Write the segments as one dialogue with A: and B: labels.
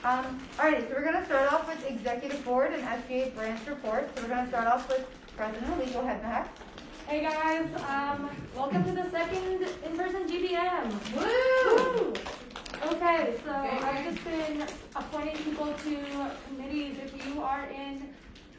A: Alrighty, so we're going to start off with Executive Board and SGA branch reports. So we're going to start off with President Ali. Go ahead, Mahak.
B: Hey guys, welcome to the second in-person GBM.
A: Woo!
B: Okay, so I've just been appointing people to committees. If you are in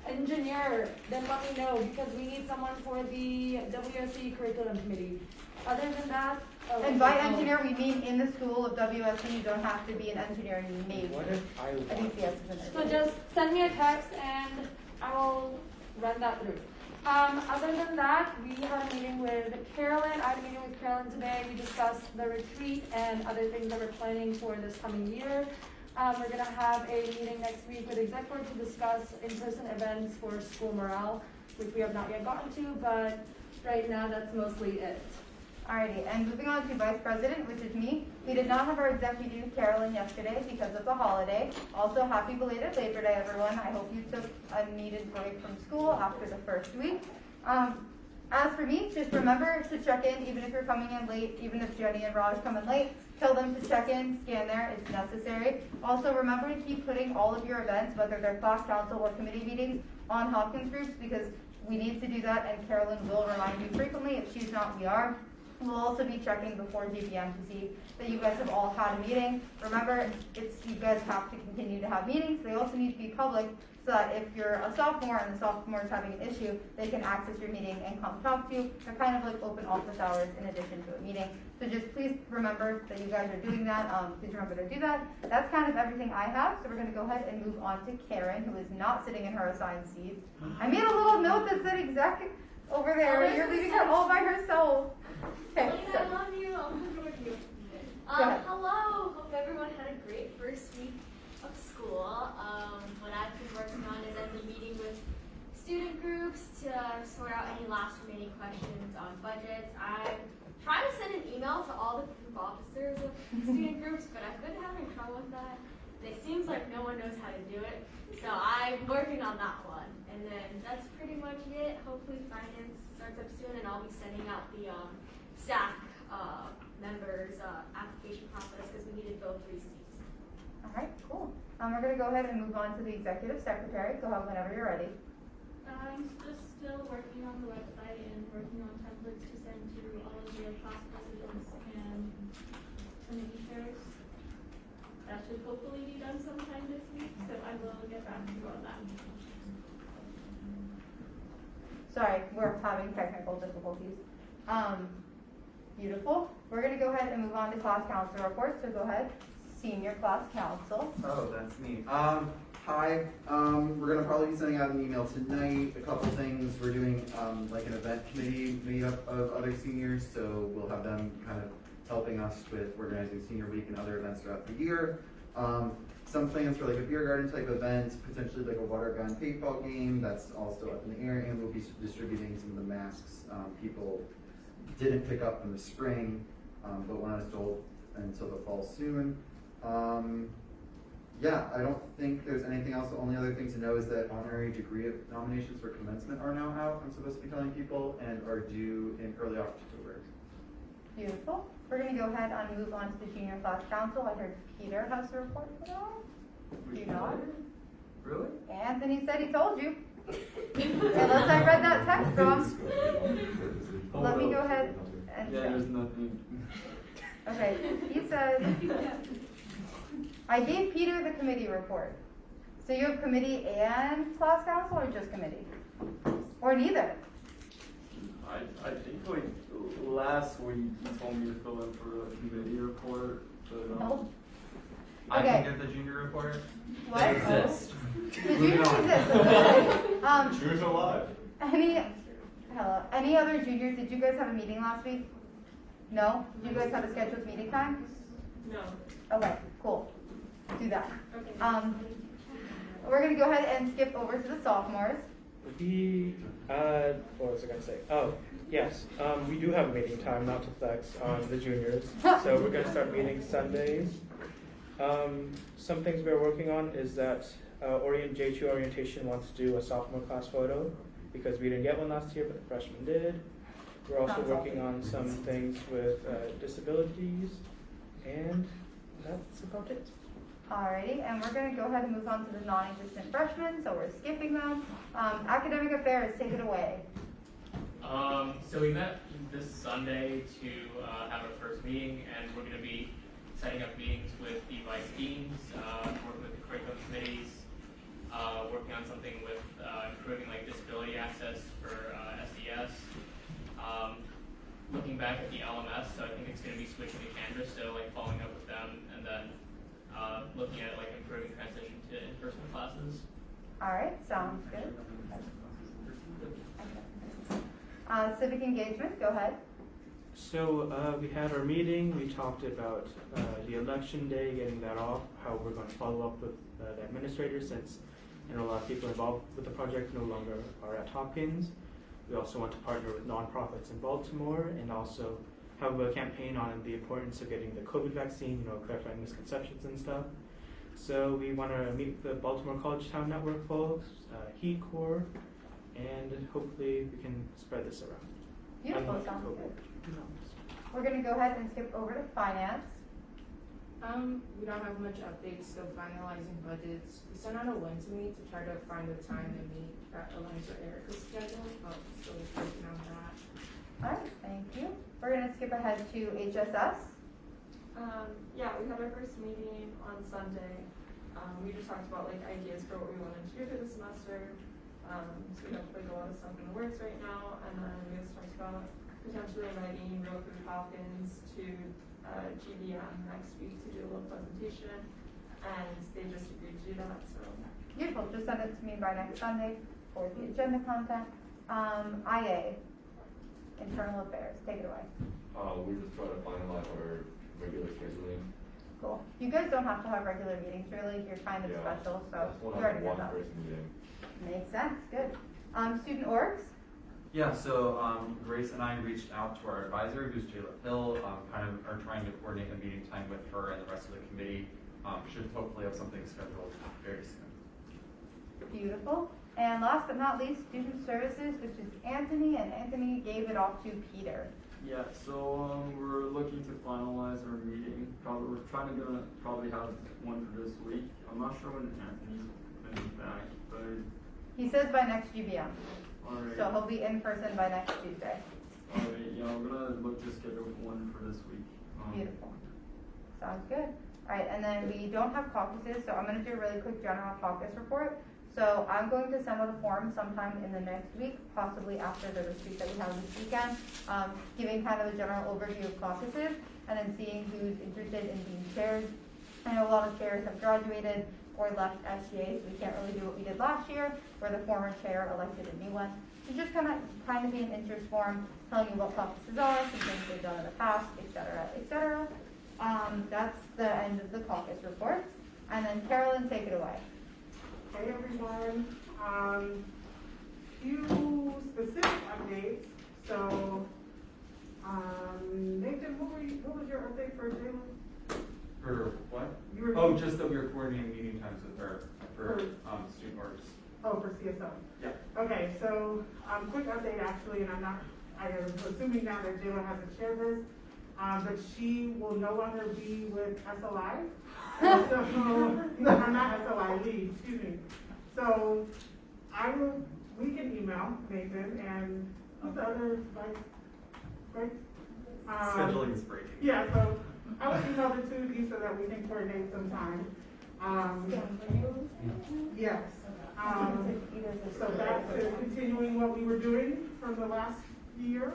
B: engineer, then let me know because we need someone for the WSC curriculum committee. Other than that,
A: And by engineer, we mean in the school of WSC. You don't have to be an engineering major.
C: What if I
A: think yes is an
B: So just send me a text and I will run that through. Other than that, we had a meeting with Carolyn. I had a meeting with Carolyn today. We discussed the retreat and other things that we're planning for this coming year. We're going to have a meeting next week with Exec Board to discuss in-person events for school morale, which we have not yet gotten to, but right now that's mostly it.
A: Alrighty, and moving on to Vice President, which is me. We did not have our executive Carolyn yesterday because of the holiday. Also, happy belated Labor Day, everyone. I hope you took a needed break from school after the first week. As for me, just remember to check in, even if you're coming in late, even if Jenny and Raj come in late, tell them to check in, scan there, it's necessary. Also, remember to keep putting all of your events, whether they're class council or committee meetings, on Hopkins groups because we need to do that, and Carolyn will remind you frequently. If she's not, we are. We'll also be checking before GBM to see that you guys have all had a meeting. Remember, you guys have to continue to have meetings. They also need to be public so that if you're a sophomore and the sophomore is having an issue, they can access your meeting and come talk to you. They're kind of like open office hours in addition to a meeting. So just please remember that you guys are doing that. Please remember to do that. That's kind of everything I have. So we're going to go ahead and move on to Karen, who is not sitting in her assigned seat. I made a little note that said exactly over there. You're leaving her all by herself. Okay,
D: I love you. I'm with you. Hello. Hope everyone had a great first week of school. What I've been working on is I've been meeting with student groups to sort out any last remaining questions on budgets. I'm trying to send an email to all the group officers of student groups, but I've been having trouble with that. And it seems like no one knows how to do it. So I'm working on that one. And then that's pretty much it. Hopefully finance starts up soon and I'll be sending out the staff members application process because we need to fill 3 seats.
A: All right, cool. We're going to go ahead and move on to the executive secretary. Go ahead whenever you're ready.
E: I'm just still working on the website and working on templates to send to all of the class presidents and committee chairs. That should hopefully be done sometime this week, so I will get back to you on that.
A: Sorry, we're having technical difficulties. Beautiful. We're going to go ahead and move on to class council reports. So go ahead, senior class council.
C: Oh, that's me. Hi. We're going to probably be sending out an email tonight. A couple things. We're doing like an event committee meetup of other seniors, so we'll have them kind of helping us with organizing senior week and other events throughout the year. Some plans for like a beer garden type event, potentially like a water gun paintball game. That's all still up in the air, and we'll be distributing some of the masks people didn't pick up in the spring, but want us told until the fall soon. Yeah, I don't think there's anything else. The only other thing to know is that honorary degree nominations for commencement are now out. I'm supposed to be telling people, and are due in early October.
A: Beautiful. We're going to go ahead and move on to the junior class council. I heard Peter has a report for now. Do you not?
C: Really?
A: Anthony said he told you. Unless I read that text wrong. Let me go ahead and check.
F: There's nothing.
A: Okay, he said, I gave Peter the committee report. So you have committee and class council or just committee? Or neither?
F: I think like last week you told me to fill in for the committee report, but
A: No.
G: I
A: Okay.
G: can get the junior report.
A: What?
G: They exist.
A: The juniors exist. Okay.
F: Juniors are alive.
A: Any other juniors? Did you guys have a meeting last week? No? Did you guys have a scheduled meeting time?
E: No.
A: Okay, cool. Do that.
E: Okay.
A: We're gonna go ahead and skip over to the sophomores.
C: What was I going to say? Oh, yes. We do have a meeting time, not to flex on the juniors. So we're going to start meeting Sundays. Some things we're working on is that J2 orientation wants to do a sophomore class photo because we didn't get one last year, but the freshmen did. We're also working on some things with disabilities, and that's about it.
A: Alrighty, and we're gonna go ahead and move on to the non-existent freshmen, so we're skipping them. Academic affairs, take it away.
H: So we met this Sunday to have our first meeting, and we're going to be setting up meetings with the vice deans, working with the curriculum committees, working on something with improving like disability access for SES. Looking back at the LMS, so I think it's going to be switching to Canvas, so like following up with them, and then looking at like improving transition to in-person classes.
A: Alright, sounds good. Civic Engagement, go ahead.
I: So we had our meeting, we talked about the election day, getting that off, how we're going to follow up with the administrators since a lot of people involved with the project no longer are at Hopkins. We also want to partner with nonprofits in Baltimore and also have a campaign on the importance of getting the COVID vaccine, clarifying misconceptions and stuff. So we want to meet with the Baltimore College Town Network folks, Heat Corps, and hopefully we can spread this around.
A: Beautiful, sounds good. We're gonna go ahead and skip over to finance.
J: We don't have much updates, still finalizing budgets. We sent out a one to meet to try to find a time to meet that aligns with Erica's schedule, but still working on that.
A: Alright, thank you. We're gonna skip ahead to HSS.
K: Yeah, we had our first meeting on Sunday. We just talked about like ideas for what we wanted to do for the semester. So we have like a lot of stuff in the works right now, and then we just talked about potentially inviting Real Food Hopkins to GBM next week to do a little presentation, and they just agreed to do that. So
A: Beautiful, just send it to me by next Sunday for the agenda content. IA, Internal Affairs, take it away.
L: We're just trying to finalize our regular scheduling.
A: Cool. You guys don't have to have regular meetings, really. You're kind of special, so you already did that. Makes sense, good. Student orgs?
G: Yeah, so Grace and I reached out to our advisor, who's Jayla Hill, kind of are trying to coordinate a meeting time with her and the rest of the committee. Should hopefully have something scheduled very soon.
A: Beautiful. And last but not least, student services, which is Anthony, and Anthony gave it off to Peter.
F: Yeah, so we're looking to finalize our meeting. We're gonna probably have one for this week. I'm not sure when Anthony's gonna be back, but
A: He says by next GBM.
F: alright.
A: So he'll be in person by next Tuesday.
F: Alright, yeah, we're gonna look to schedule one for this week.
A: Beautiful. Sounds good. Alright, and then we don't have caucuses, so I'm gonna do a really quick general caucus report. So I'm going to send out a form sometime in the next week, possibly after the retreat that we have this weekend, giving kind of a general overview of caucuses, and then seeing who's interested in being chairs. I know a lot of chairs have graduated or left SGA, so we can't really do what we did last year, where the former chair elected a new one. So just kind of be an interest form, telling you what caucuses are, some things they've done in the past, etc., etc. That's the end of the caucus report. And then Carolyn, take it away.
M: Hey everyone, few specific updates. So, Nathan, what was your update for Jalen?
G: For what?
M: You were
G: Oh, just that we were coordinating meeting times with her for student orgs.
M: Oh, for CSO.
G: Yeah.
M: Okay, so quick update actually, and I am assuming now that Jalen hasn't shared this, but she will no longer be with SLI. So, no, I'm not SLI, lead, excuse me. So we can email Nathan and who's the other, right?
G: Scheduling is breaking.
M: Yeah, so I will email the two of you so that we can coordinate some time. Yes. So back to continuing what we were doing from the last year.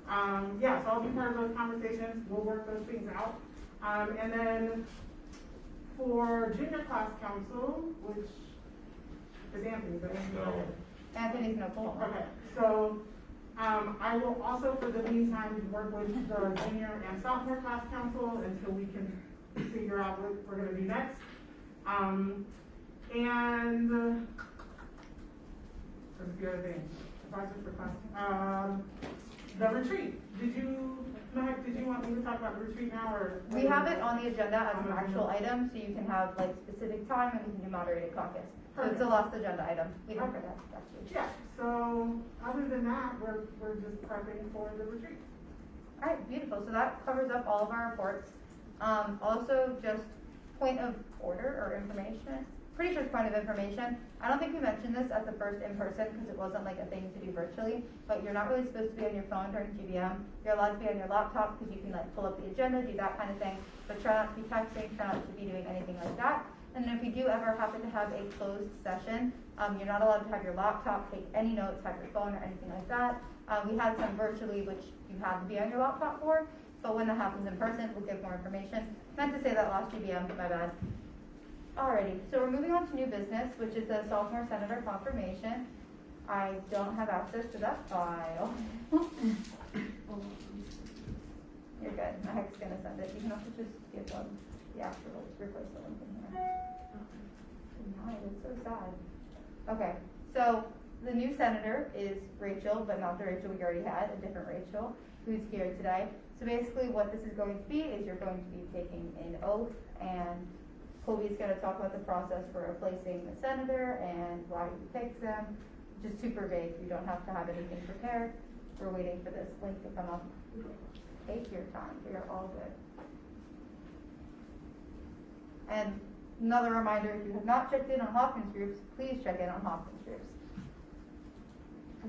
M: Yeah, so I'll be part of those conversations. We'll work those things out. And then for junior class council, which is Anthony, but
A: Anthony's no cool.
M: Okay, so I will also, for the meantime, work with the junior and sophomore class council until we can figure out what we're going to do next. And there's a few other things. Advisors for class. The retreat. Mike, did you want me to talk about the retreat now, or?
A: We have it on the agenda as an actual item, so you can have like specific time and we can do moderated caucus. So it's the last agenda item. We don't forget that.
M: Yeah, so other than that, we're just prepping for the retreat.
A: Alright, beautiful. So that covers up all of our reports. Also, just point of order or information. Pretty sure it's point of information. I don't think we mentioned this at the first in-person because it wasn't like a thing to do virtually, but you're not really supposed to be on your phone during GBM. You're allowed to be on your laptop because you can like pull up the agenda, do that kind of thing, but try not to be texting, try not to be doing anything like that. And then if we do ever happen to have a closed session, you're not allowed to have your laptop, take any notes, have your phone or anything like that. We had some virtually, which you had to be on your laptop for, but when that happens in person, we'll give more information. Meant to say that last GBM, my bad. Alrighty, so we're moving on to new business, which is the sophomore senator confirmation. I don't have access to that file. You're good. My heck's gonna send it. You can also just give them the actual, replace the link in here. Denied, it's so sad. Okay, so the new senator is Rachel, but not the Rachel we already had, a different Rachel, who's here today. So basically what this is going to be is you're going to be taking an oath, and Kobe's going to talk about the process for replacing the senator and why he picks him. Just super vague. You don't have to have anything prepared. We're waiting for this link to come up. Take your time. We are all good. And another reminder, if you have not checked in on Hopkins groups, please check in on Hopkins groups.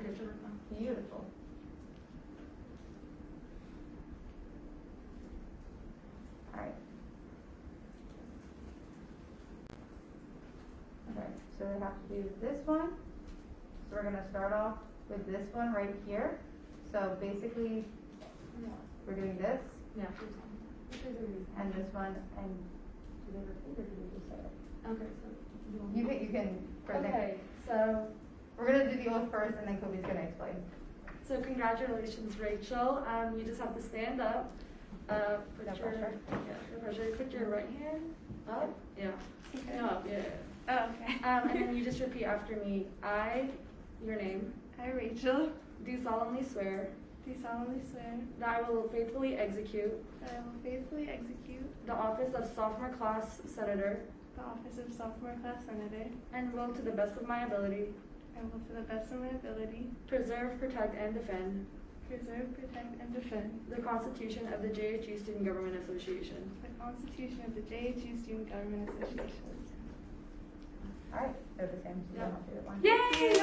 B: Okay, sure.
A: Beautiful. All right. Okay, so we have to do this one. So we're going to start off with this one right here. So basically, we're doing this.
B: Yeah.
A: And this one, and do they repeat or do we just say it?
B: Okay, so
A: You can present.
B: Okay, so
A: We're going to do the oath first, and then Kobe's going to explain.
B: so congratulations, Rachel. You just have to stand up. Put
A: No
B: your
A: pressure.
B: no pressure. Put your right hand up. Yeah.
E: Okay.
B: No, up. Yeah.
E: Oh, okay.
B: And then you just repeat after me. I, your name,
E: I, Rachel,
B: do solemnly swear
E: do solemnly swear
B: that I will faithfully execute
E: that I will faithfully execute
B: the office of sophomore class senator
E: the office of sophomore class senator
B: and will, to the best of my ability,
E: and will, to the best of my ability,
B: preserve, protect, and defend
E: preserve, protect, and defend
B: the Constitution of the JHU Student Government Association.
E: the Constitution of the JHU Student Government Association.
A: All right, they're the same, so you don't have to do it one.
B: Yay!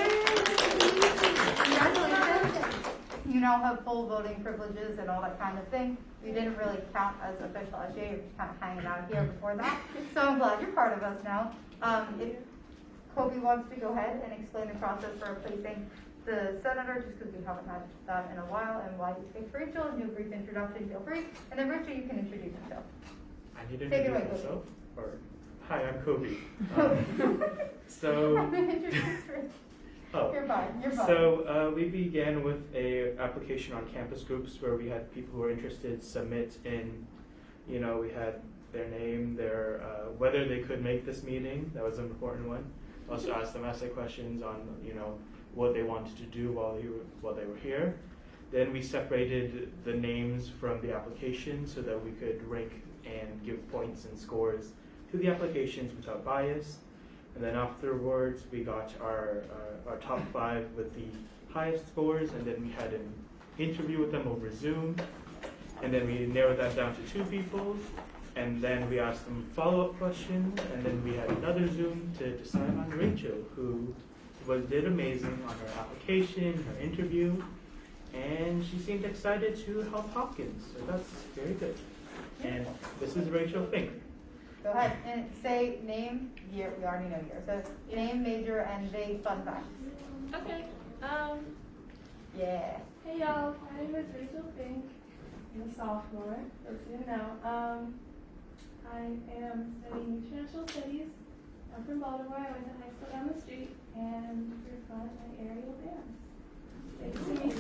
A: Congratulations. You now have full voting privileges and all that kind of thing. You didn't really count as official SJ, you're just kind of hanging out here before that. So I'm glad you're part of us now. If Kobe wants to go ahead and explain the process for replacing the senator, just because we haven't had that in a while, and why he picked Rachel, and do a brief introduction, feel free. And then Rachel, you can introduce yourself.
I: I need to
A: Take it
I: introduce
A: away,
I: myself? Or, hi, I'm Kobe.
A: You're fine, you're fine.
I: So we began with a application on campus groups where we had people who were interested submit in, we had their name, their whether they could make this meeting. That was an important one. Also asked them essay questions on, what they wanted to do while they were here. Then we separated the names from the application so that we could rank and give points and scores to the applications without bias. And then afterwards, we got our top 5 with the highest scores, and then we had an interview with them over Zoom. And then we narrowed that down to 2 people, and then we asked them follow-up questions, and then we had another Zoom to decide on Rachel, who did amazing on her application, her interview, and she seemed excited to help Hopkins, so that's very good. And this is Rachel Fink.
A: Go ahead and say name, year, we already know year. So name, major, and vague fun facts.
E: Okay.
A: Yeah.
E: Hey y'all, my name is Rachel Fink. I'm a sophomore, those who didn't know. I am studying international studies. I'm from Baltimore. I went to high school down the street, and for fun, I aerial dance. Thanks to meet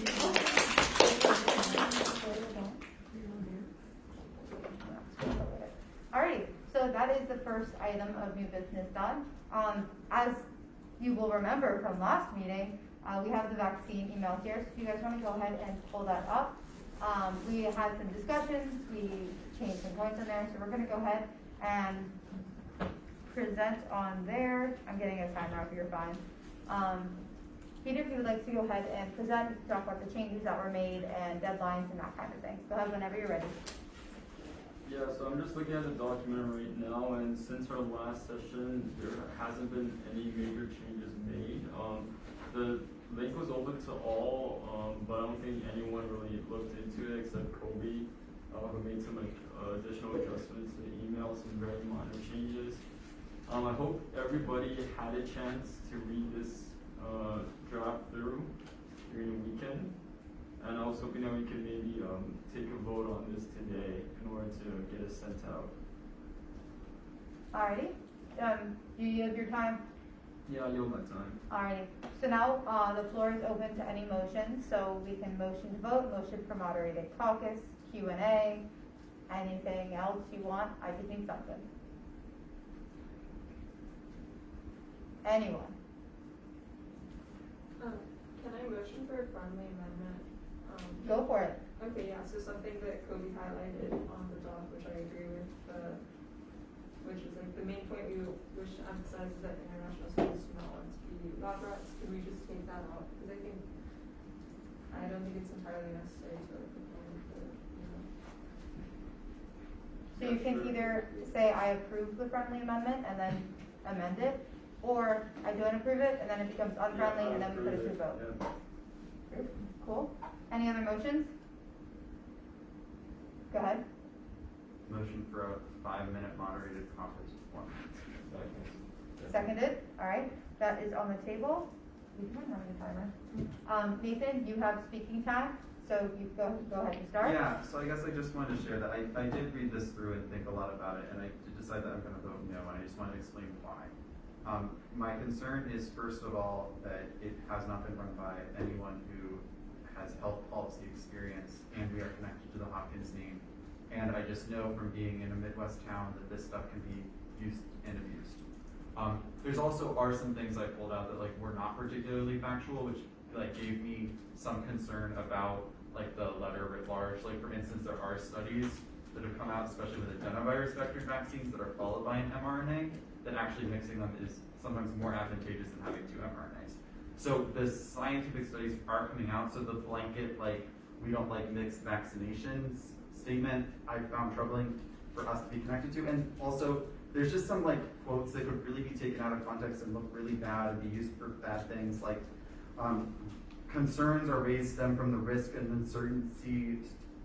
A: Alrighty, so that is the first item of new business done. As you will remember from last meeting, we have the vaccine email here, so if you guys want to go ahead and pull that up. We had some discussions, we changed some points in there, so we're going to go ahead and present on there. I'm getting a timer up, you're fine. Peter, if you would like to go ahead and present, you can talk about the changes that were made and deadlines and that kind of thing. Go ahead whenever you're ready.
F: Yeah, so I'm just looking at the document right now, and since our last session, there hasn't been any major changes made. The link was open to all, but I don't think anyone really looked into it except Kobe, who made some additional adjustments to the email, some very minor changes. I hope everybody had a chance to read this draft through during the weekend. And I was hoping that we could maybe take a vote on this today in order to get it sent out.
A: Alrighty, do you yield your time?
F: Yeah, I'll yield my time.
A: Alrighty, so now the floor is open to any motions, so we can motion to vote, motion for moderated caucus, Q&A, anything else you want. I could think something. Anyone?
K: Can I motion for a friendly amendment?
A: Go for it.
K: Okay, yeah, so something that Kobe highlighted on the doc, which I agree with, which is like the main point we wish to emphasize is that international students do not want to be lab rats. Can we just take that out? Because I don't think it's entirely necessary to like perform the, you know.
A: So you can either say I approve the friendly amendment and then amend it, or I don't approve it and then it becomes unfriendly and then we put it to a vote.
F: Yeah.
A: Cool. Any other motions? Go ahead.
G: Motion for a 5-minute moderated conference format.
A: Seconded. All right. That is on the table. We can run the timer. Nathan, you have speaking time, so you go ahead and start.
G: Yeah, so I guess I just wanted to share that I did read this through and think a lot about it, and I did decide that I'm going to vote no, and I just want to explain why. My concern is, first of all, that it has not been run by anyone who has health policy experience, and we are connected to the Hopkins name. And I just know from being in a Midwest town that this stuff can be used and abused. There's also are some things I pulled out that like were not particularly factual, which like gave me some concern about like the letter writ large. Like for instance, there are studies that have come out, especially with adenovirus vector vaccines that are followed by an mRNA, that actually mixing them is sometimes more advantageous than having 2 mRNAs. So the scientific studies are coming out, so the blanket, like, we don't like mixed vaccinations statement I found troubling for us to be connected to. And also, there's just some like quotes that could really be taken out of context and look really bad and be used for bad things, like concerns are raised stem from the risk and uncertainty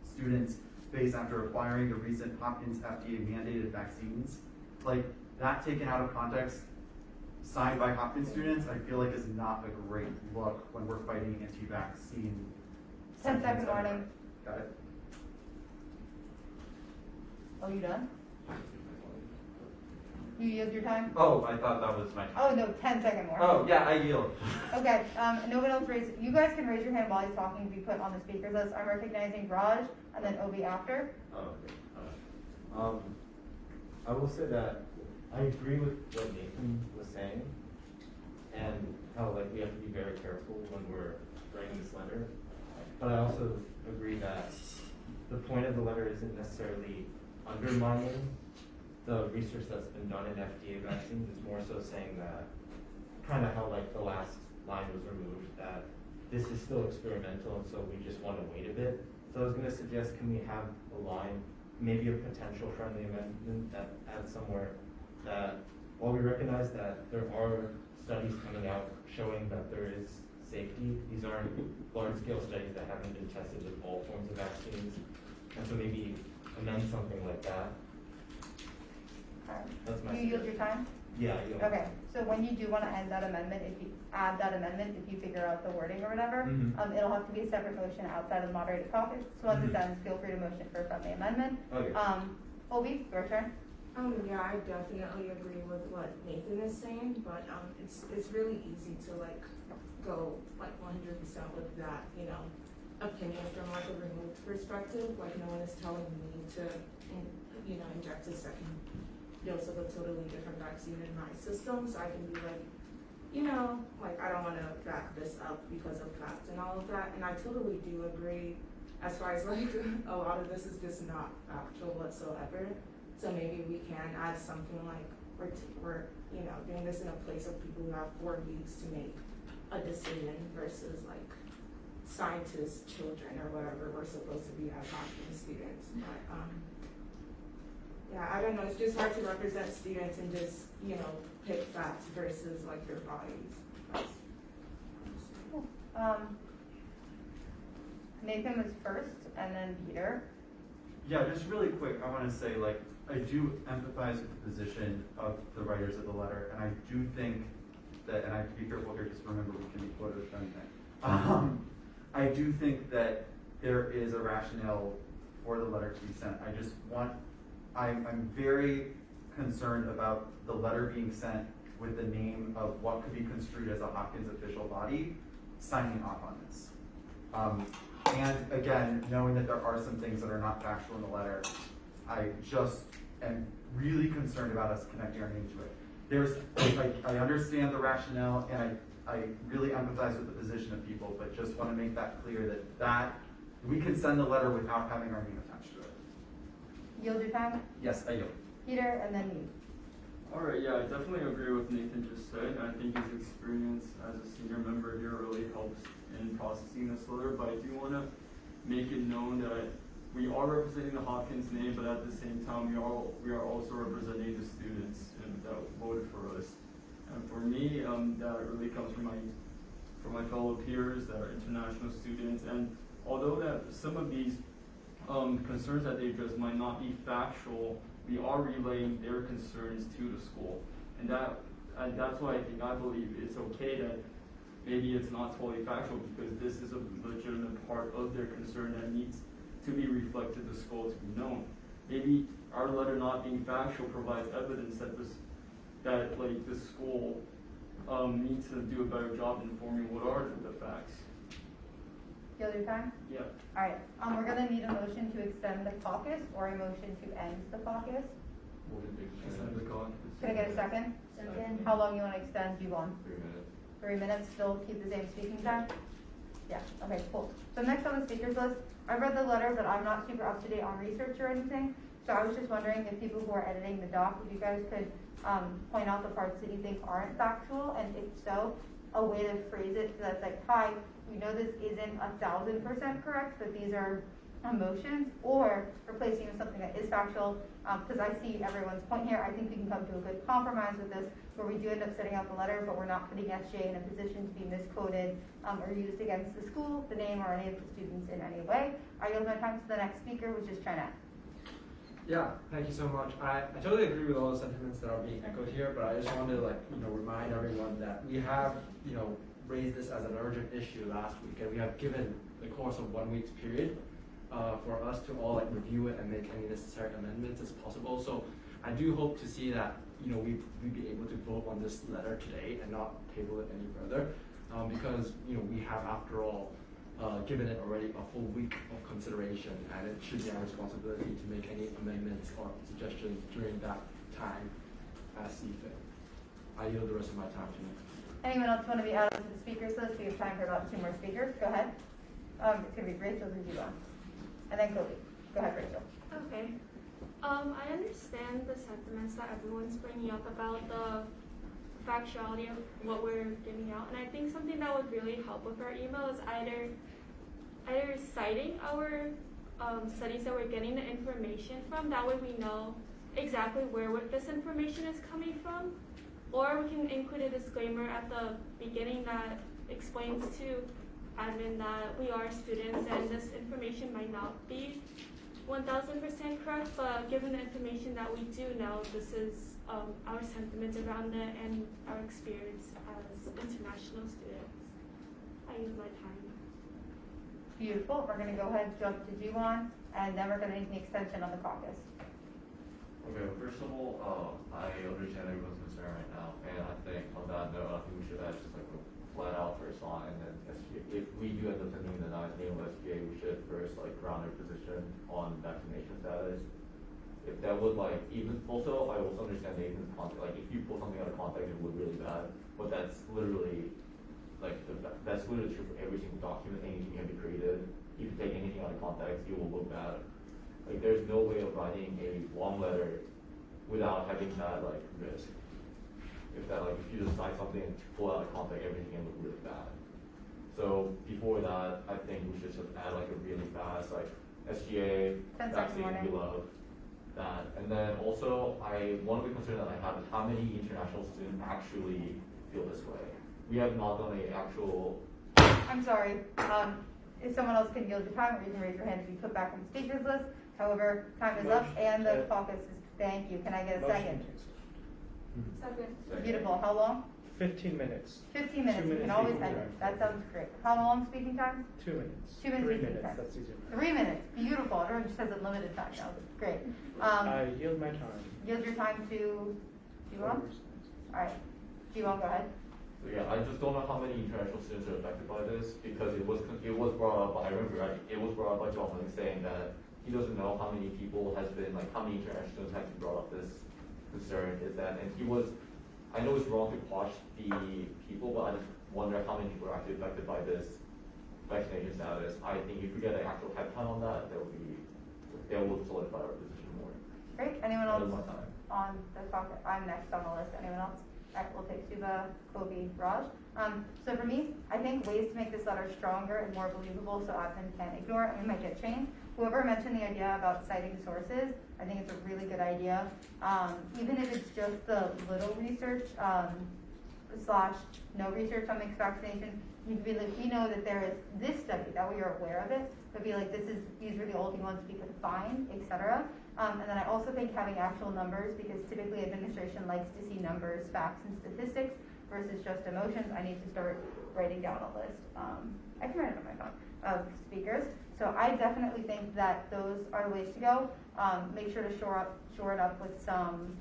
G: students face after acquiring the recent Hopkins FDA mandated vaccines. Like that taken out of context, signed by Hopkins students, I feel like is not a great look when we're fighting anti-vaccine.
A: 10-second warning.
G: Got it?
A: Oh, you done? You yield your time?
G: Oh, I thought that was my time.
A: Oh, no, 10-second warning.
G: Oh, yeah, I yield.
A: Okay, no one else raised, you guys can raise your hand while he's talking to be put on the speakers list. I'm recognizing Raj and then Obi after.
N: Oh, okay. I will say that I agree with what Nathan was saying and how like we have to be very careful when we're writing this letter. But I also agree that the point of the letter isn't necessarily undermining the research that's been done in FDA vaccines. It's more so saying that kind of how like the last line was removed, that this is still experimental and so we just want to wait a bit. So I was going to suggest, can we have a line, maybe a potential friendly amendment that adds somewhere that while we recognize that there are studies coming out showing that there is safety, these aren't large-scale studies that haven't been tested with all forms of vaccines, and so maybe amend something like that. That's my
A: You yield your time?
N: Yeah, I yield.
A: Okay, so when you do want to end that amendment, if you add that amendment, if you figure out the wording or whatever, it'll have to be a separate motion outside of the moderated caucus. So once it's done, feel free to motion for a friendly amendment.
N: Okay.
A: Obi, your turn.
J: Yeah, I definitely agree with what Nathan is saying, but it's really easy to like go like 100% with that, you know, opinion from like a removed perspective. Like no one is telling me to, you know, inject a second dose of a totally different vaccine in my system, so I can be like, you know, like I don't want to back this up because of facts and all of that. And I totally do agree as far as like a lot of this is just not factual whatsoever. So maybe we can add something like we're you know doing this in a place of people who have 4 weeks to make a decision versus like scientists, children, or whatever we're supposed to be as Hopkins students. But yeah, I don't know, it's just hard to represent students and just, you know, pick facts versus like their bodies. That's-
A: Nathan was first, and then Peter.
G: Yeah, just really quick, I want to say, like, I do empathize with the position of the writers of the letter, and I do think that, and I have to be careful here, just remember we can be quoted if anything. I do think that there is a rationale for the letter to be sent. I just want, I'm very concerned about the letter being sent with the name of what could be construed as a Hopkins official body signing off on this. And again, knowing that there are some things that are not factual in the letter, I just am really concerned about us connecting our name to it. There's, I understand the rationale, and I really empathize with the position of people, but just want to make that clear that we can send the letter without having our name attached to it.
A: Yield your time.
G: Yes, I yield.
A: Peter, and then you.
F: Alright, yeah, I definitely agree with Nathan just said. I think his experience as a senior member here really helps in processing this letter, but I do want to make it known that we are representing the Hopkins name, but at the same time, we are also representing the students that voted for us. And for me, that really comes from my fellow peers that are international students. And although that some of these concerns that they address might not be factual, we are relaying their concerns to the school, and that's why I believe it's okay that maybe it's not totally factual, because this is a legitimate part of their concern that needs to be reflected to the school to be known. Maybe our letter not being factual provides evidence that the school needs to do a better job informing what are the facts.
A: Yield your time.
F: Yeah.
A: All right. We're gonna need a motion to extend the caucus or a motion to end the caucus.
F: Extend the caucus.
A: Can I get a second?
D: Second.
A: How long you want to extend? You want
L: 3 minutes.
A: 3 minutes? Still keep the same speaking time? Yeah. Okay. Cool. So next on the speakers list, I read the letter, but I'm not super up to date on research or anything. So I was just wondering if people who are editing the doc, if you guys could point out the parts that you think aren't factual, and if so, a way to phrase it so that's like, hi, we know this isn't 1,000% correct, but these are emotions, or replacing with something that is factual, because I see everyone's point here. I think we can come to a good compromise with this, where we do end up setting out the letter, but we're not putting SJ in a position to be misquoted or used against the school, the name, or any of the students in any way. I yield my time to the next speaker, which is China.
O: Yeah, thank you so much. I totally agree with all the sentiments that are being echoed here, but I just wanted to remind everyone that we have, raised this as an urgent issue last week, and we have given the course of 1 week's period for us to all review it and make any necessary amendments as possible. So I do hope to see that we'd be able to vote on this letter today and not table it any further, because we have, after all, given it already a full week of consideration, and it should be our responsibility to make any amendments or suggestions during that time as see fit. I yield the rest of my time to you.
A: Anyone else want to be added to the speakers list? We have time for about 2 more speakers. Go ahead. It's going to be Rachel Zuzula. And then Cody. Go ahead, Rachel.
E: Okay. I understand the sentiments that everyone's bringing up about the factuality of what we're giving out, and I think something that would really help with our email is either citing our studies that we're getting the information from. That way we know exactly where this information is coming from, or we can include a disclaimer at the beginning that explains to admin that we are students and this information might not be 1,000% correct, but given the information that we do know, this is our sentiments around it and our experience as international students. I use my time.
A: Beautiful. We're going to go ahead and jump to Jiwon, and then we're going to make an extension on the caucus.
L: Okay, well, first of all, I understand everyone's concern right now, and I think on that note, I think we should add just a flat out first line, and then if we do end up sending the name of SGA, we should first ground our position on vaccination status. If that was even, also I also understand Nathan's context, if you pull something out of context, it would really bad, but that's literally, that's literally true for every single document. Anything can be created. If you take anything out of context, it will look bad. There's no way of writing a long letter without having that risk. If you just cite something and pull out of context, everything can look really bad. So before that, I think we should just add a really fast SGA, vaccine we love. that. And then also, one of the concerns that I have is how many international students actually feel this way. We have not done an actual.
A: I'm sorry. If someone else can yield your time, or you can raise your hand to be put back on the speakers list. However, time is up, and the caucus is. Thank you. Can I get a second?
K: Second.
A: Beautiful. How long?
I: 15 minutes.
A: 15 minutes.
I: 2
A: You can
I: minutes
A: always
I: equal
A: end
I: time.
A: it. That sounds great. How long speaking time?
I: 2 minutes.
A: 2 minutes
I: 3
A: speaking
I: minutes,
A: time.
I: that's easier.
A: 3 minutes. Beautiful. Everyone just has a limited time now. Great.
I: I yield my time.
A: Yield your time to Jiwon? Alright. Jiwon, go ahead.
L: So yeah, I just don't know how many international students are affected by this because it was brought up. I remember it was brought up by John saying that he doesn't know how many people has been like how many international students actually brought up this concern. Is that and he was. I know it's wrong to quash the people, but I just wonder how many people are actually affected by this vaccination status. I think if we get an actual headcount on that, that will solidify our position more.
A: Great. Anyone
L: That
A: else
L: is my time.
A: on the caucus? I'm next on the list. Anyone else? Alright, we'll take Suba, Kobe, Raj. So for me, I think ways to make this letter stronger and more believable so admin can't ignore it and might get changed. Whoever mentioned the idea about citing sources, I think it's a really good idea. Even if it's just the little research, / no research on mixed vaccination, you can be like, we know that there is this study, that way you're aware of it, but be like, these are the only ones we could find, etc. And then I also think having actual numbers, because typically administration likes to see numbers, facts, and statistics versus just emotions. I need to start writing down a list. I can write it on my phone of speakers. So I definitely think that those are the ways to go. Make sure to shore it up with some,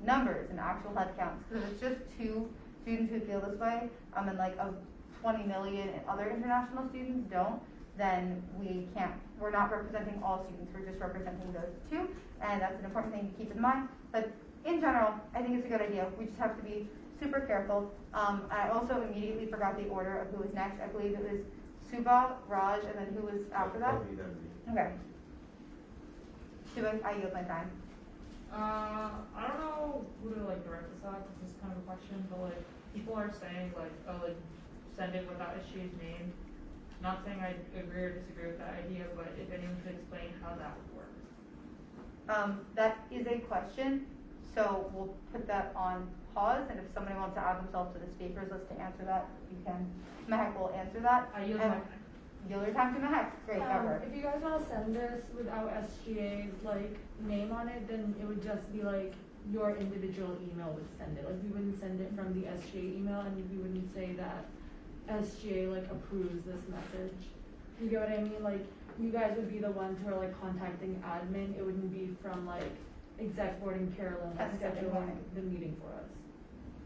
A: numbers and actual head counts. Because if it's just 2 students who feel this way, and like of 20 million other international students don't, then we're not representing all students, we're just representing those 2, and that's an important thing to keep in mind. But in general, I think it's a good idea. We just have to be super careful. I also immediately forgot the order of who was next. I believe it was Suba, Raj, and then who was after that? Okay. Suba, I yield my time.
K: I don't know who to direct this at, because this is kind of a question, but people are saying send it without SGA's name. Not saying I agree or disagree with that idea, but if anyone could explain how that would work.
A: That is a question, so we'll put that on pause, and if somebody wants to add themselves to the speakers list to answer that, you can. Mehek will answer that.
K: I yield my time.
A: Yield your time to Mehek. Great, cover.
B: If you guys want to send this without SGA's name on it, then it would just be your individual email would send it. We wouldn't send it from the SGA email, and we wouldn't say that SGA approves this message. You get what I mean? You guys would be the ones who are contacting admin. It wouldn't be from exec board and Carolyn scheduling the meeting for us.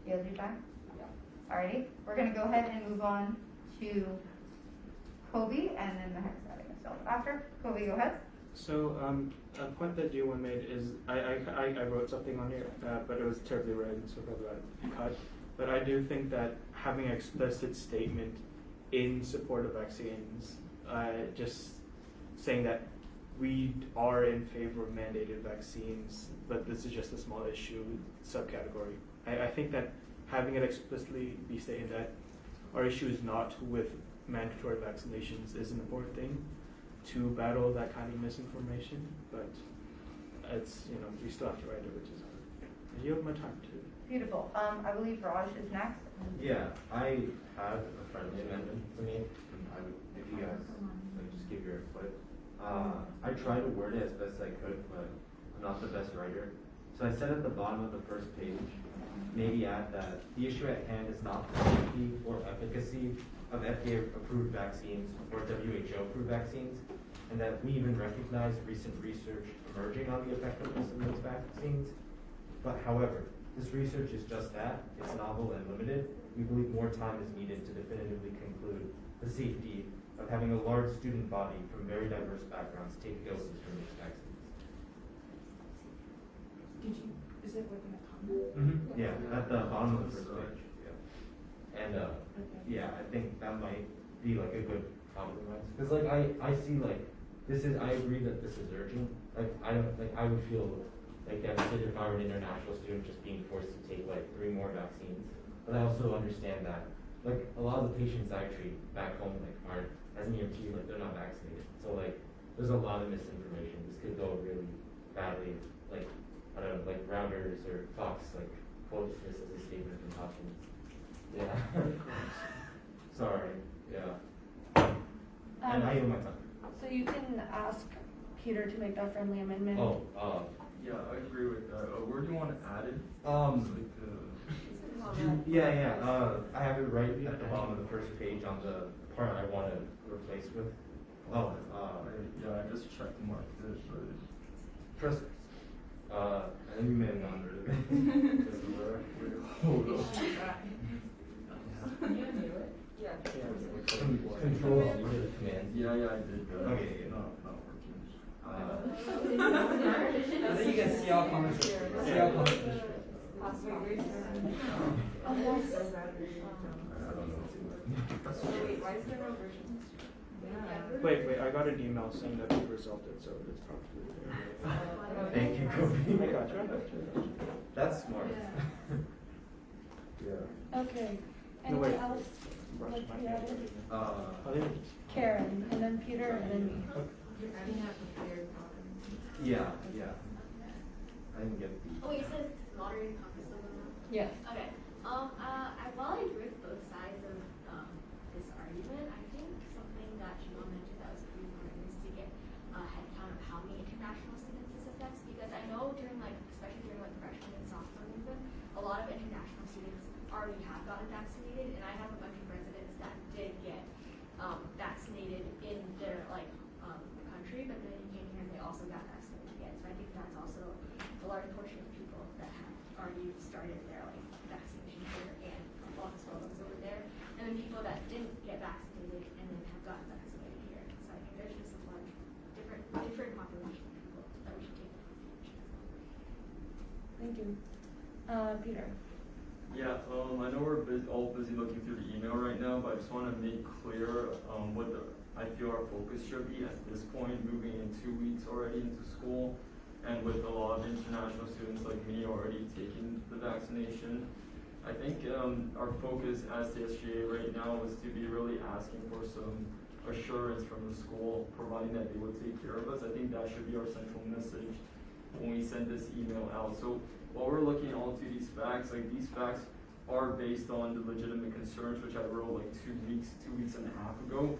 A: Yield your time?
B: Yeah.
A: Alrighty, we're gonna go ahead and move on to Kobe, and then Mehek's adding himself after. Kobe, go ahead.
I: So a point that Jiwon made is I wrote something on here, but it was terribly written, so probably got cut. But I do think that having an explicit statement in support of vaccines, just saying that we are in favor of mandated vaccines, but this is just a small issue subcategory. I think that having it explicitly be stated that our issue is not with mandatory vaccinations is an important thing to battle that kind of misinformation, but it's, we still have to write it, which is hard. I yield my time too.
A: Beautiful. I believe Raj is next.
N: Yeah, I had a friendly amendment for me, and I would, if you guys just give your input. I tried to word it as best I could, but I'm not the best writer. So I said at the bottom of the first page, maybe add that the issue at hand is not the safety or efficacy of FDA-approved vaccines or WHO-approved vaccines, and that we even recognize recent research emerging on the effectiveness of those vaccines. But however, this research is just that. It's novel and limited. We believe more time is needed to definitively conclude the safety of having a large student body from very diverse backgrounds take doses from these vaccines.
J: Is it within a comment?
N: Mm-hmm. Yeah, at the bottom of the first page. Yeah. And yeah, I think that might be a good compromise. Because I see I agree that this is urgent. I would feel devastated if I were an international student just being forced to take 3 more vaccines. But I also understand that a lot of the patients I treat back home aren't as an EMT, they're not vaccinated. So there's a lot of misinformation. This could go really badly, like, I don't know, like Rounders or Fox, like, quotes this as a statement from Caucus. Yeah. Sorry, yeah. And I owe my time.
B: So you can ask Peter to make that friendly amendment.
N: Oh,
F: Yeah, I agree with that. Where do you want it added?
N: I have it right at the bottom of the first page on the part I want to replace with.
F: Yeah, I just checked and marked it, but.
N: Press. And then you may have gotten rid of it.
F: Hold on.
K: You knew it? Yeah.
N: Control, you did a command.
F: Yeah, I did.
N: Okay, yeah.
F: Not working.
O: I think you can see all comments. See all comments.
K: Wait, why is there no version?
I: Wait, I got an email saying that we resolved it, so it's probably there.
N: Thank you, Kobe.
I: I got you.
N: That's smart.
I: Yeah.
B: Okay.
I: No, wait.
B: Anyone else?
I: Brush
B: Like
I: my
B: to be
I: hair.
B: added?
I: Oh, there it is.
B: Karen, and then Peter, and then me.
J: You're adding that prepared copy.
N: Yeah. I didn't get the.
D: Oh, you said moderating Caucus still going on?
B: Yes.
D: Okay. While I agree with both sides of this argument, I think something that Jamal mentioned that was pretty important is to get a head count of how many international students this affects, because I know during especially during the freshman and sophomore movement, a lot of international students already have gotten vaccinated, and I have a bunch of residents that did get vaccinated in their country, but then they came here and they also got vaccinated again. So I think that's also a large portion of people that have already started their vaccination here and all as well as over there, and then people that didn't get vaccinated and then have gotten vaccinated here. So I think there's just a lot of different population of people that we should take into consideration.
B: Thank you. Peter.
F: Yeah, I know we're all busy looking through the email right now, but I just want to make clear what I feel our focus should be at this point, moving in 2 weeks already into school, and with a lot of international students like me already taking the vaccination. I think our focus as the SGA right now is to be really asking for some assurance from the school, providing that they will take care of us. I think that should be our central message when we send this email out. So while we're looking onto these facts, these facts are based on the legitimate concerns, which I wrote 2 weeks and a half ago.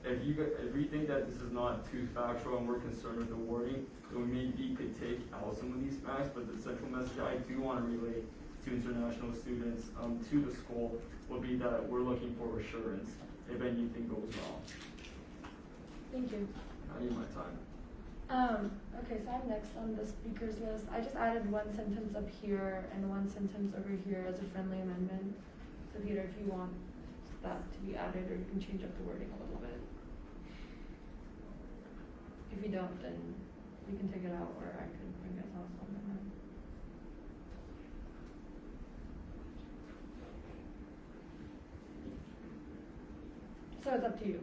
F: If we think that this is not too factual and we're concerned with the wording, then maybe we could take out some of these facts, but the central message I do want to relay to international students, to the school, would be that we're looking for assurance if anything goes wrong.
B: Thank you.
F: I need my time.
B: Okay, so I'm next on the speakers list. I just added one sentence up here and one sentence over here as a friendly amendment. So Peter, if you want that to be added, or you can change up the wording a little bit. If you don't, then you can take it out, or I could bring it off on the line. So it's up to you.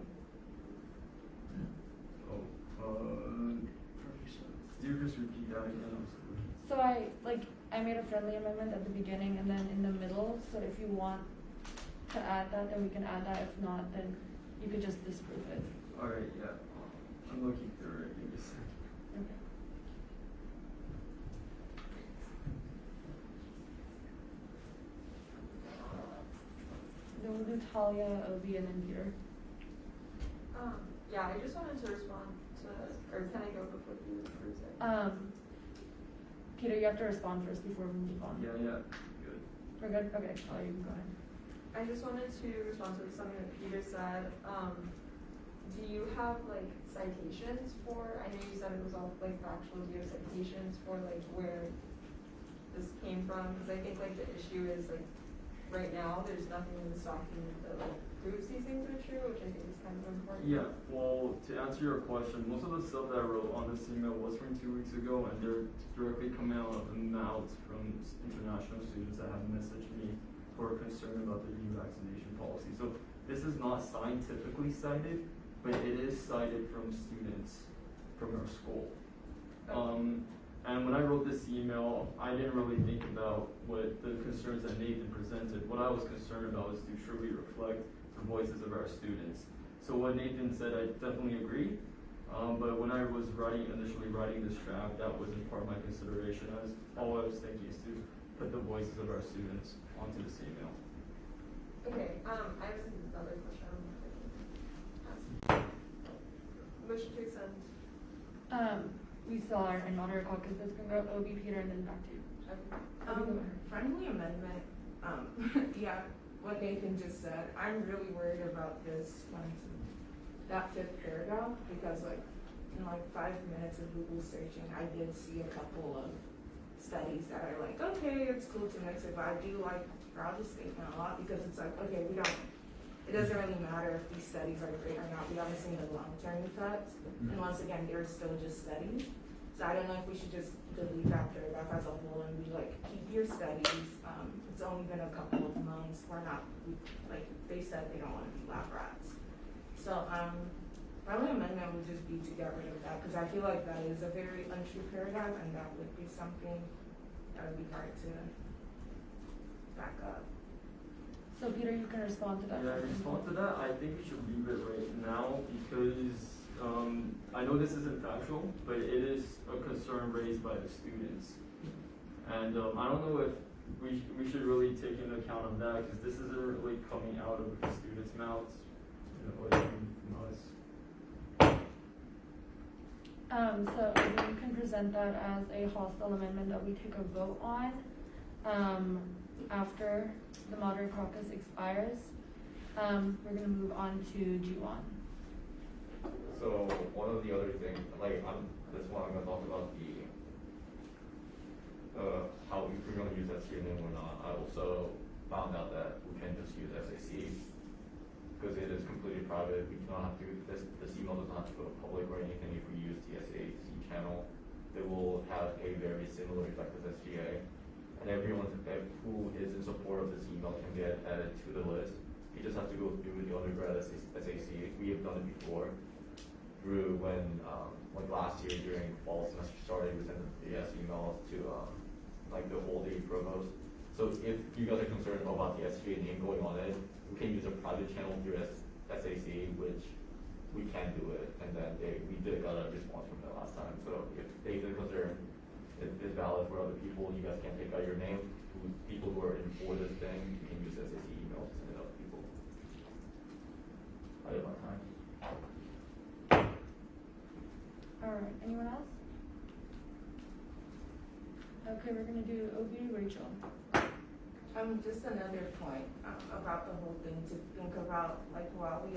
F: Do you just repeat that again? I'm sorry.
B: So I made a friendly amendment at the beginning and then in the middle. So if you want to add that, then we can add that. If not, then you could just disprove it.
F: All right, yeah. I'm looking through it. Give me a second.
B: Okay. Then we'll do Talia, Obi, and then Peter.
K: Yeah, I just wanted to respond to, or can I go before you approve it?
B: Peter, you have to respond first before we move on.
F: Yeah, good.
B: We're good? Okay, Talia, you can go ahead.
K: I just wanted to respond to something that Peter said. Do you have citations for, I know you said it was all factual, do you have citations for where this came from? Because I think the issue is right now there's nothing in this document that proves these things are true, which I think is kind of important.
F: Yeah, well, to answer your question, most of the stuff that I wrote on this email was from 2 weeks ago, and they're directly coming out of the mouths from international students that have messaged me who are concerned about the EU vaccination policy. So this is not scientifically cited, but it is cited from students from our school. And when I wrote this email, I didn't really think about what the concerns that Nathan presented. What I was concerned about is to truly reflect the voices of our students. So what Nathan said, I definitely agree. But when I was initially writing this draft, that wasn't part of my consideration. All I was thinking is to put the voices of our students onto this email.
K: Okay, I have another question. Motion to send.
B: We still are in moderate caucus. That's gonna go OB, Peter, and then back to you.
J: Friendly amendment, yeah, what Nathan just said, I'm really worried about this, that fifth paragraph, because like, in like 5 minutes of Google searching, I did see a couple of studies that are like, okay, it's cool to mix it, but I do like Raj's statement a lot, because it's like, okay, it doesn't really matter if these studies are great or not, we haven't seen the long-term effects, and once again, they're still just studies. So I don't know if we should just delete that paragraph as a whole and be like, keep your studies. It's only been a couple of months. They said they don't want to be lab rats. So friendly amendment would just be to get rid of that, because I feel like that is a very untrue paragraph, and that would be something that would be hard to back up.
B: So Peter, you can respond to that.
F: Yeah, in response to that, I think we should leave it right now because I know this isn't factual, but it is a concern raised by the students. And I don't know if we should really take into account of that because this isn't really coming out of the students' mouths. It came from us.
B: So you can present that as a hostile amendment that we take a vote on after the moderate caucus expires. We're going to move on to G1.
L: So one of the other things, this one I'm gonna talk about how if we're gonna use SCA name or not. I also found out that we can just use SAC because it is completely private. We do not have to. This email does not have to go public or anything. If we use the SAC channel, it will have a very similar effect as SGA, and everyone who is in support of this email can get added to the list. You just have to go through the undergrad SAC. We have done it before. Through when last year during fall semester started, we sent the emails to the whole day provost. So if you guys are concerned about the SGA name going on it, we can use a private channel through SAC, which we can do it, and then we did got a response from them last time. So if they are concerned is valid for other people, you guys can take out your name. People who are in for this thing, you can use SAC email to send it out to people. I did my time.
B: Alright, anyone else? Okay, we're gonna do OB, Rachel.
J: Just another point about the whole thing to think about, while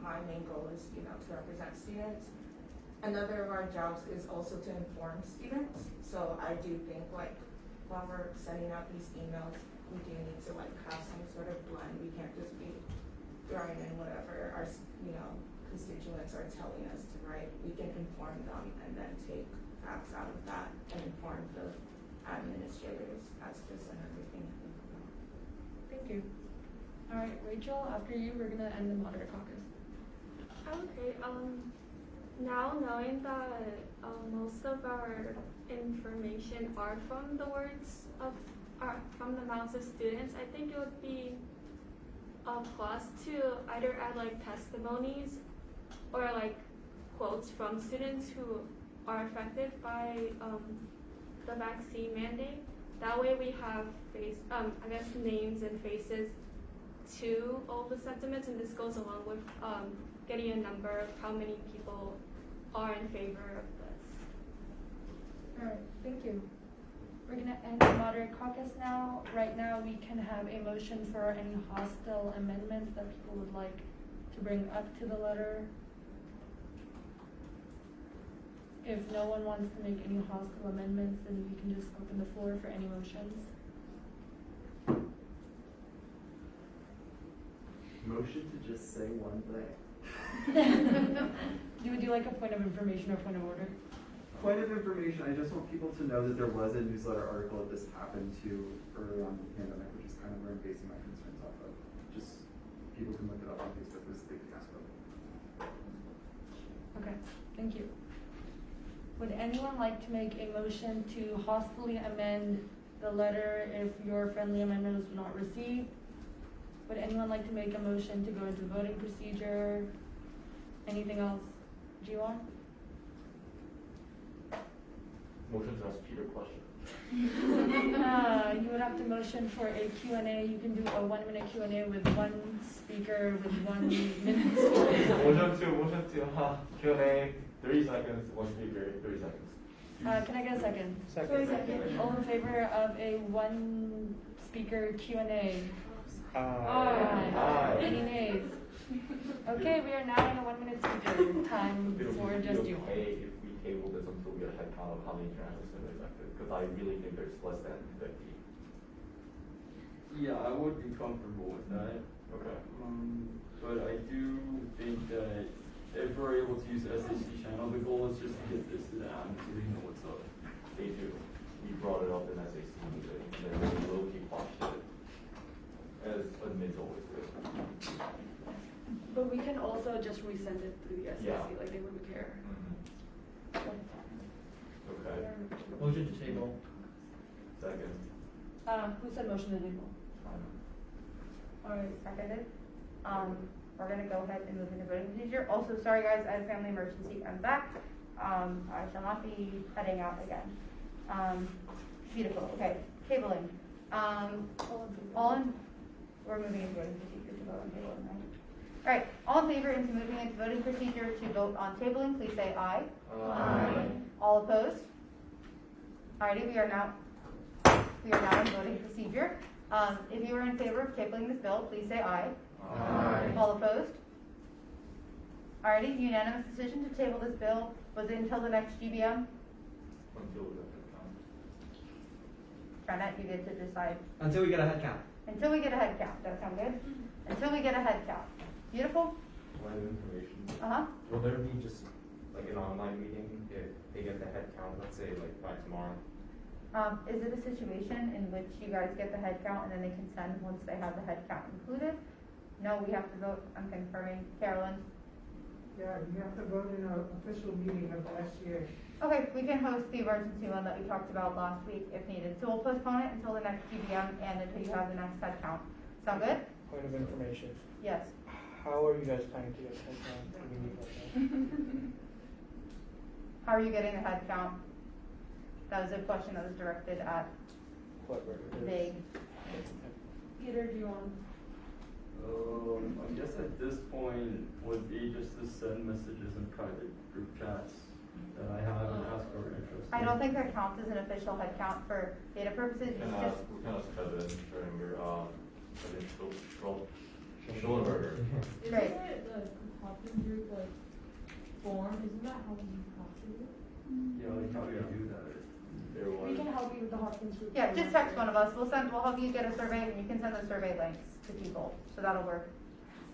J: my main goal is, to represent students, another of our jobs is also to inform students. So I do think, while we're sending out these emails, we do need to, have some sort of blend. We can't just be throwing in whatever our, constituents are telling us to write. We can inform them and then take facts out of that and inform the administrators. That's just another thing to think about.
B: Thank you. Alright, Rachel, after you, we're gonna end the moderate caucus.
E: Okay, now knowing that most of our information are from the words of, from the mouths of students, I think it would be a plus to either add testimonies or quotes from students who are affected by the vaccine mandate. That way we have names and faces to all the sentiments, and this goes along with getting a number of how many people are in favor of this.
B: Alright, thank you. We're gonna end the moderate caucus now. Right now we can have a motion for any hostile amendments that people would like to bring up to the letter. If no one wants to make any hostile amendments, then we can just open the floor for any motions.
C: Motion to just say one thing.
B: You would do a point of information or point of order?
C: Point of information, I just want people to know that there was a newsletter article that this happened to early on in the pandemic, which is kind of where I'm basing my concerns off of. Just people can look it up on Facebook, they can ask about it.
B: Okay, thank you. Would anyone like to make a motion to hostily amend the letter if your friendly amendment was not received? Would anyone like to make a motion to go into voting procedure? Anything else? G1?
L: motion to ask Peter a question.
B: You would have to motion for a Q&A. You can do a 1 minute Q&A with one speaker with 1 minute.
L: Motion to Q&A, 30 seconds, one speaker, 30 seconds.
B: Can I get a second?
I: Second.
B: All in favor of a 1 speaker Q&A?
L: Aye.
B: Any nays? Okay, we are now in a 1 minute speaker time for just you.
L: Okay, if we table this until we get a head count of how many international students affected, because I really think there's less than 50.
F: Yeah, I would be comfortable with that.
L: Okay.
F: But I do think that if we're able to use the SAC channel, the goal is just to get this to them so they know what's up.
L: They do. We brought it up in SAC meeting, and then we low-key watched it, as admins always do.
B: But we can also just resend it through the SEC,
L: Yeah.
B: like they wouldn't care.
L: Okay.
O: Motion to table.
L: Second.
B: Who said motion to table?
A: Alright, seconded. We're gonna go ahead and move into voting procedure. Also, sorry guys, I had a family emergency. I'm back. I shall not be heading out again. Beautiful. Okay, tabling. We're moving into voting procedure to vote on tabling, right? Alright, all in favor into moving into voting procedure to vote on tabling, please say aye.
L: Aye.
A: All opposed? Alrighty, we are now in voting procedure. If you are in favor of tabling this bill, please say aye.
L: Aye.
A: All opposed? Alrighty, unanimous decision to table this bill. Was it until the next GBM?
L: Until we get a head count.
A: Janet, you get to decide.
O: Until we get a head count.
A: Until we get a head count. Does that sound good? Until we get a head count. Beautiful?
N: Line of information.
A: Uh-huh.
N: Will there be just like an online meeting if they get the head count, let's say like by tomorrow?
A: Is it a situation in which you guys get the head count and then they can send once they have the head count included? No, we have to vote. I'm confirming. Carolyn?
M: Yeah, you have to vote in an official meeting of the SGA.
A: Okay, we can host the emergency one that we talked about last week if needed. So we'll postpone it until the next GBM and until you have the next head count. Sound good?
I: Point of information.
A: Yes.
I: How are you guys planning to get the head count? Do we need that?
A: How are you getting the head count? That was a question that was directed at
I: Whoever it is.
A: Vague.
B: Peter, do you want?
F: I guess at this point would be just to send messages in private group chats that I have and ask for interest.
A: I don't think that counts as an official head count for data purposes.
L: We
A: It's
L: can
A: just
L: ask Kevin during your, Schoenberger.
E: Isn't
A: Right.
E: it the Caucus group like form? Isn't that how you copy it?
F: Yeah, like how do you do that?
L: There
B: We
L: was.
B: can help you with the Hopkins group.
A: yeah, just text one of us. We'll help you get a survey and you can send the survey links to people. So that'll work.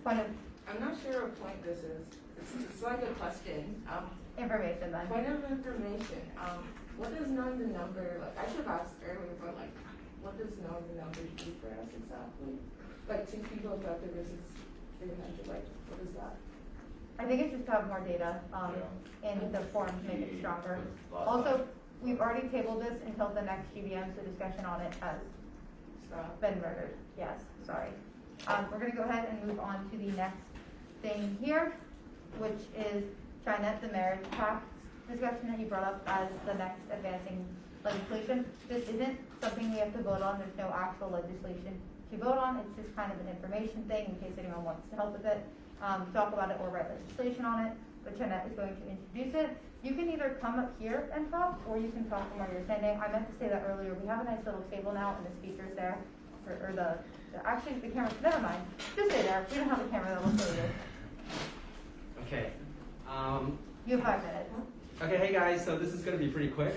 A: Point of
J: I'm not sure what point this is. It's like a question.
A: information then.
J: Point of information. What does knowing the number, like, I should have asked earlier, but like, what does knowing the number do for us exactly? Like, 6 people affected versus 300, like, what is that?
A: I think it's just to have more data in the form to make it stronger. Also, we've already tabled this until the next GBM, so discussion on it has been murdered. Yes, sorry. We're going to go ahead and move on to the next thing here, which is Trinette, the marriage pact discussion that you brought up as the next advancing legislation. This isn't something we have to vote on. There's no actual legislation to vote on. It's just kind of an information thing in case anyone wants to help with it, talk about it or write legislation on it. But Trinette is going to introduce it. You can either come up here and talk, or you can talk from where you're standing. I meant to say that earlier. We have a nice little table now, and the speakers there, or actually the camera. Never mind. Just stay there. We don't have a camera that will show you.
O: Okay.
A: You have 5 minutes.
O: Okay, hey guys, so this is going to be pretty quick.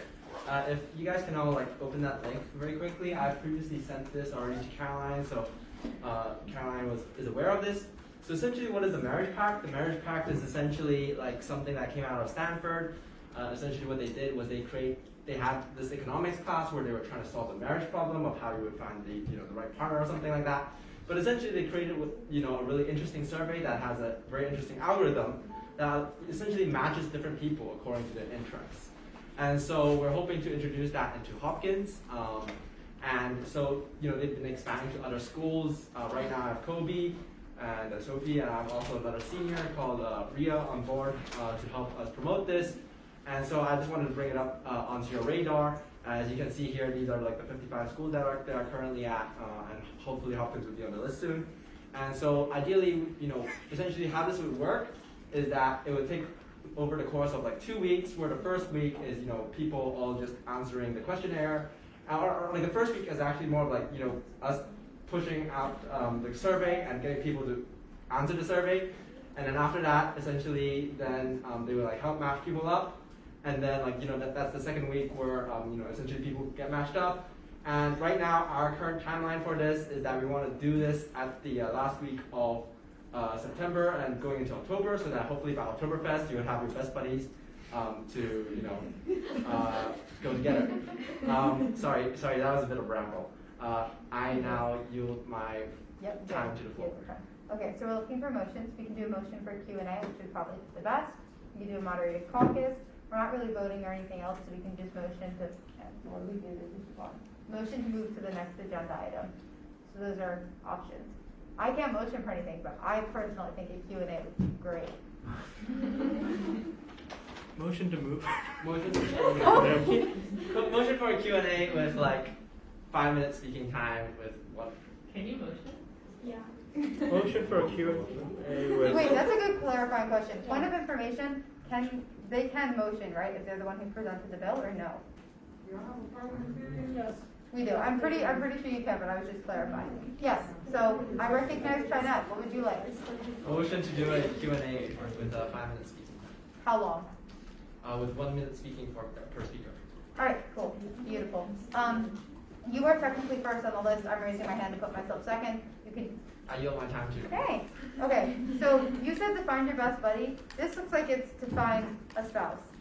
O: If you guys can all like open that link very quickly, I previously sent this already to Caroline, so Caroline is aware of this. So essentially, what is the marriage pact? The marriage pact is essentially like something that came out of Stanford. Essentially, what they did was they had this economics class where they were trying to solve the marriage problem of how you would find the right partner or something like that. But essentially, they created a really interesting survey that has a very interesting algorithm that essentially matches different people according to their interests. And so we're hoping to introduce that into Hopkins. And so, they've been expanding to other schools. Right now I have Kobe and Sophie, and I have also another senior called Ria on board to help us promote this. And so I just wanted to bring it up onto your radar. As you can see here, these are like the 55 schools that are currently at, and hopefully Hopkins will be on the list soon. And so ideally, essentially how this would work is that it would take over the course of like 2 weeks, where the first week is, people all just answering the questionnaire. Or like the first week is actually more of like, us pushing out the survey and getting people to answer the survey. And then after that, essentially, then they would like help match people up. And then that's the second week where, essentially people get matched up. And right now, our current timeline for this is that we want to do this at the last week of September and going into October, so that hopefully by Oktoberfest you would have your best buddies to go together. Sorry, that was a bit of a ramble. I now yield my time to the floor.
A: Okay, so we're looking for motions. We can do a motion for Q&A, which would probably be the best. We can do a moderated caucus. We're not really voting or anything else, so we can just motion to, what do we do? Motion to move to the next agenda item. So those are options. I can't motion for anything, but I personally think a Q&A would be great.
I: Motion to move.
O: Motion for a Q&A with like 5 minutes speaking time with what?
H: Can you motion?
E: Yeah.
I: Motion for a Q&A with...
A: Wait, that's a good clarifying question. Point of information, they can motion, right, if they're the one who presented the bill, or no?
E: Yes.
A: We do. I'm pretty sure you can, but I was just clarifying. Yes. So I recognize Trinette. What would you like?
O: Motion to do a Q&A with 5 minutes speaking time.
A: How long?
O: With 1 minute speaking per speaker.
A: All right. Cool. Beautiful. You are technically first on the list. I'm raising my hand to put myself second. You can.
O: I yield my time to.
A: Okay. Okay. So you said to find your best buddy. This looks like it's to find a spouse.